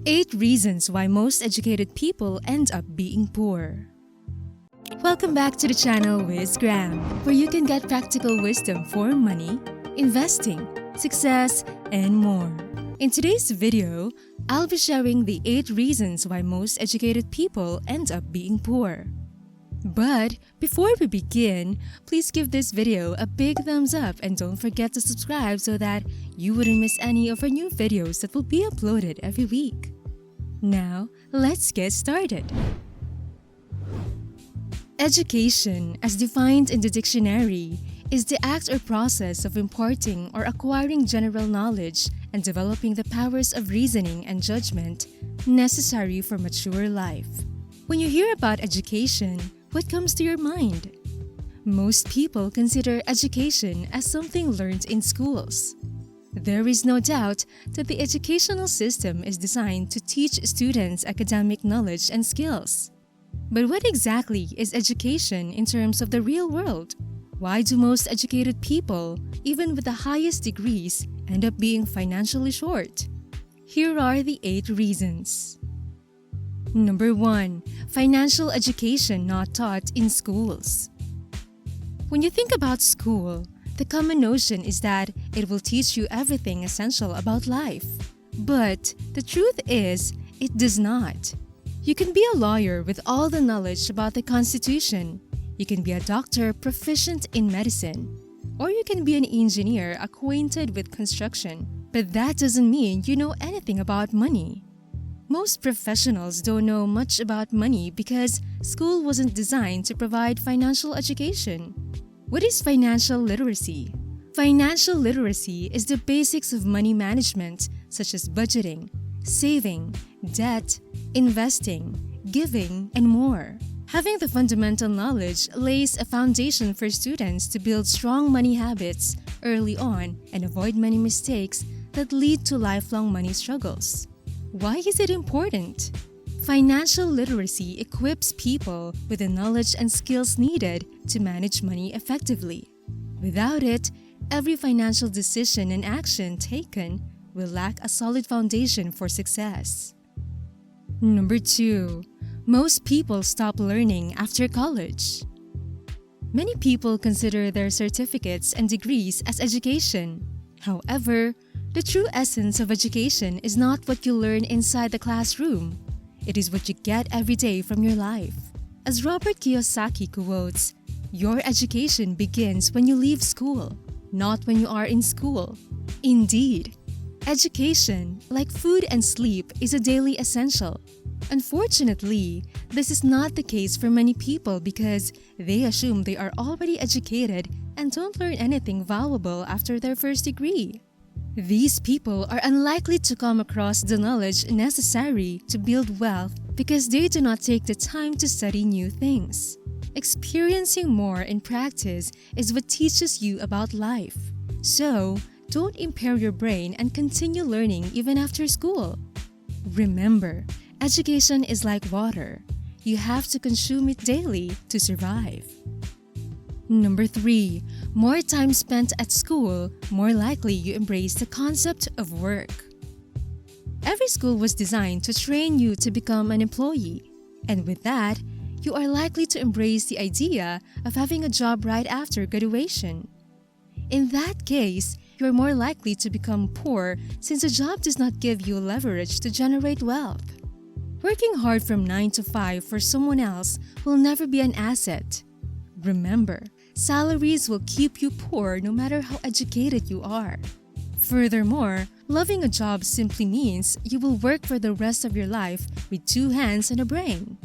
8 reasons why most educated people end up being poor. Welcome back to the channel WISGRAM, where you can get practical wisdom for money, investing, success, and more. In today's video, I'll be sharing the 8 reasons why most educated people end up being poor. But before we begin, please give this video a big thumbs up and don't forget to subscribe so that you wouldn't miss any of our new videos that will be uploaded every week. Now, let's get started. Education, as defined in the dictionary, is the act or process of imparting or acquiring general knowledge and developing the powers of reasoning and judgment necessary for mature life. When you hear about education, what comes to your mind? Most people consider education as something learned in schools. There is no doubt that the educational system is designed to teach students academic knowledge and skills. But what exactly is education in terms of the real world? Why do most educated people, even with the highest degrees, end up being financially short? Here are the 8 reasons. Number 1. Financial education not taught in schools. When you think about school, the common notion is that it will teach you everything essential about life. But the truth is, it does not. You can be a lawyer with all the knowledge about the Constitution. You can be a doctor proficient in medicine. Or you can be an engineer acquainted with construction. But that doesn't mean you know anything about money. Most professionals don't know much about money because school wasn't designed to provide financial education. What is financial literacy? Financial literacy is the basics of money management, such as budgeting, saving, debt, investing, giving, and more. Having the fundamental knowledge lays a foundation for students to build strong money habits early on and avoid many mistakes that lead to lifelong money struggles. Why is it important? Financial literacy equips people with the knowledge and skills needed to manage money effectively. Without it, every financial decision and action taken will lack a solid foundation for success. Number 2. Most people stop learning after college. Many people consider their certificates and degrees as education. However, the true essence of education is not what you learn inside the classroom. It is what you get every day from your life. As Robert Kiyosaki quotes, "Your education begins when you leave school, not when you are in school." Indeed, education, like food and sleep, is a daily essential. Unfortunately, this is not the case for many people because they assume they are already educated and don't learn anything valuable after their first degree. These people are unlikely to come across the knowledge necessary to build wealth because they do not take the time to study new things. Experiencing more in practice is what teaches you about life. So, don't impair your brain and continue learning even after school. Remember, education is like water. You have to consume it daily to survive. Number 3. More time spent at school, more likely you embrace the concept of work. Every school was designed to train you to become an employee. And with that, you are likely to embrace the idea of having a job right after graduation. In that case, you are more likely to become poor since a job does not give you leverage to generate wealth. Working hard from 9 to 5 for someone else will never be an asset. Remember, salaries will keep you poor no matter how educated you are. Furthermore, loving a job simply means you will work for the rest of your life with 2 hands and a brain.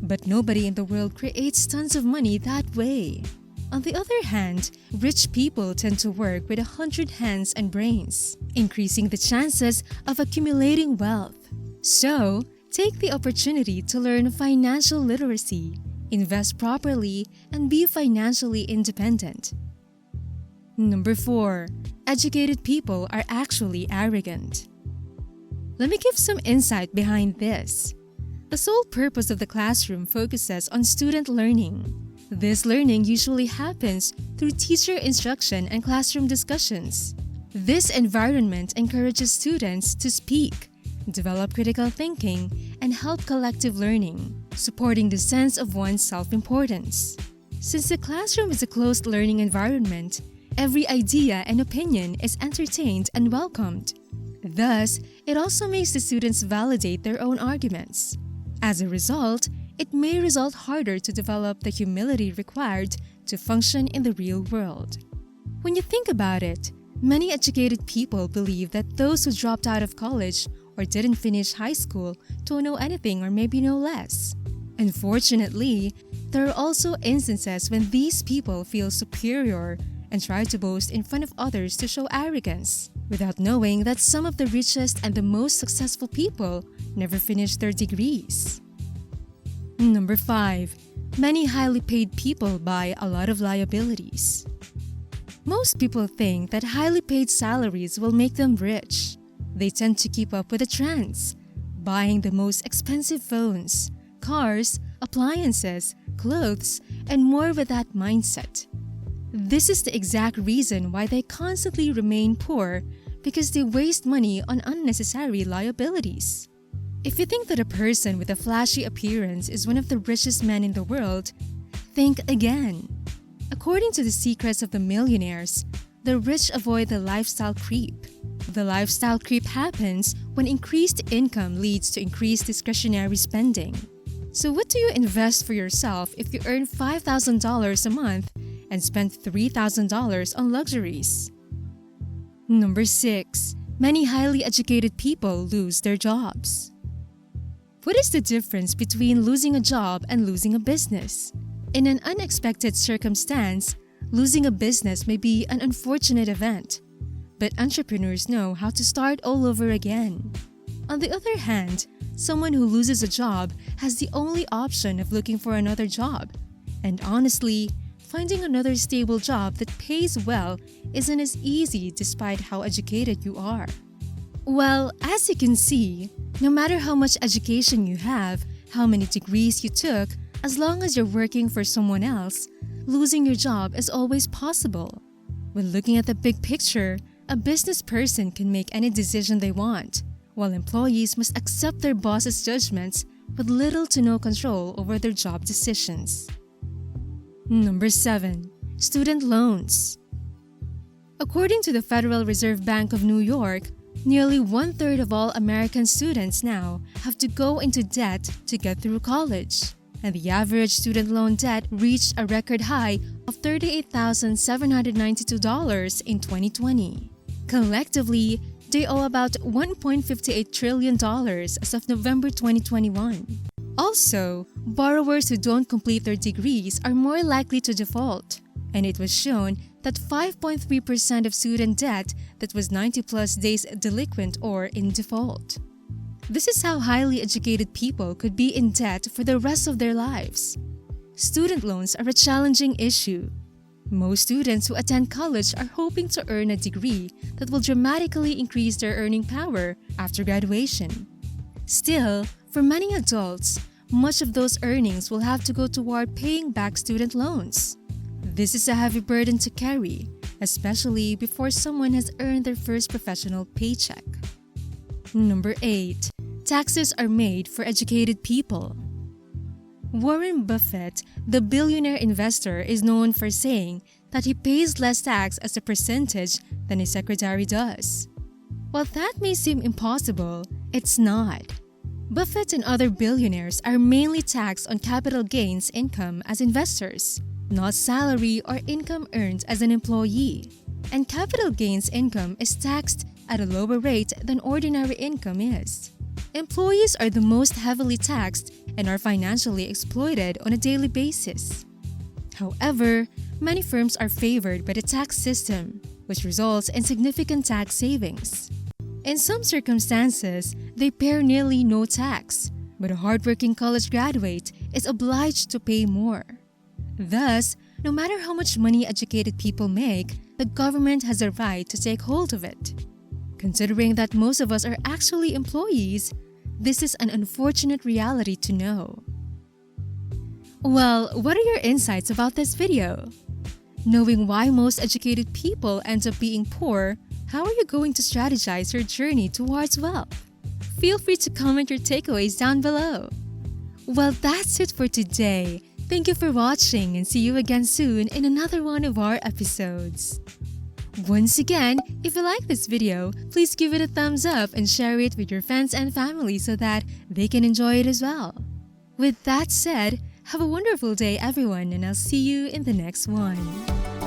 But nobody in the world creates tons of money that way. On the other hand, rich people tend to work with 100 hands and brains, increasing the chances of accumulating wealth. So, take the opportunity to learn financial literacy, invest properly, and be financially independent. Number 4. Educated people are actually arrogant. Let me give some insight behind this. The sole purpose of the classroom focuses on student learning. This learning usually happens through teacher instruction and classroom discussions. This environment encourages students to speak, develop critical thinking, and help collective learning, supporting the sense of one's self-importance. Since the classroom is a closed learning environment, every idea and opinion is entertained and welcomed. Thus, it also makes the students validate their own arguments. As a result, it may result harder to develop the humility required to function in the real world. When you think about it, many educated people believe that those who dropped out of college or didn't finish high school don't know anything or maybe know less. Unfortunately, there are also instances when these people feel superior and try to boast in front of others to show arrogance, without knowing that some of the richest and the most successful people never finished their degrees. Number 5. Many highly paid people buy a lot of liabilities. Most people think that highly paid salaries will make them rich. They tend to keep up with the trends, buying the most expensive phones, cars, appliances, clothes, and more with that mindset. This is the exact reason why they constantly remain poor, because they waste money on unnecessary liabilities. If you think that a person with a flashy appearance is one of the richest men in the world, think again. According to the secrets of the millionaires, the rich avoid the lifestyle creep. The lifestyle creep happens when increased income leads to increased discretionary spending. So what do you invest for yourself if you earn $5,000 a month and spend $3,000 on luxuries? Number 6. Many highly educated people lose their jobs. What is the difference between losing a job and losing a business? In an unexpected circumstance, losing a business may be an unfortunate event, but entrepreneurs know how to start all over again. On the other hand, someone who loses a job has the only option of looking for another job. And honestly, finding another stable job that pays well isn't as easy despite how educated you are. Well, as you can see, no matter how much education you have, how many degrees you took, as long as you're working for someone else, losing your job is always possible. When looking at the big picture, a business person can make any decision they want, while employees must accept their boss's judgments with little to no control over their job decisions. Number 7. Student loans. According to the Federal Reserve Bank of New York, nearly 1/3 of all American students now have to go into debt to get through college, and the average student loan debt reached a record high of $38,792 in 2020. Collectively, they owe about $1.58 trillion as of November 2021. Also, borrowers who don't complete their degrees are more likely to default, and it was shown that 5.3% of student debt that was 90-plus days delinquent or in default. This is how highly educated people could be in debt for the rest of their lives. Student loans are a challenging issue. Most students who attend college are hoping to earn a degree that will dramatically increase their earning power after graduation. Still, for many adults, much of those earnings will have to go toward paying back student loans. This is a heavy burden to carry, especially before someone has earned their first professional paycheck. Number 8. Taxes are made for educated people. Warren Buffett, the billionaire investor, is known for saying that he pays less tax as a percentage than his secretary does. While that may seem impossible, it's not. Buffett and other billionaires are mainly taxed on capital gains income as investors, not salary or income earned as an employee. And capital gains income is taxed at a lower rate than ordinary income is. Employees are the most heavily taxed and are financially exploited on a daily basis. However, many firms are favored by the tax system, which results in significant tax savings. In some circumstances, they pay nearly no tax, but a hardworking college graduate is obliged to pay more. Thus, no matter how much money educated people make, the government has a right to take hold of it. Considering that most of us are actually employees, this is an unfortunate reality to know. Well, what are your insights about this video? Knowing why most educated people end up being poor, how are you going to strategize your journey towards wealth? feel free to comment your takeaways down below. Well, that's it for today. Thank you for watching and see you again soon in another one of our episodes. Once again, if you like this video, please give it a thumbs up and share it with your friends and family so that they can enjoy it as well. With that said, have a wonderful day everyone, and I'll see you in the next one.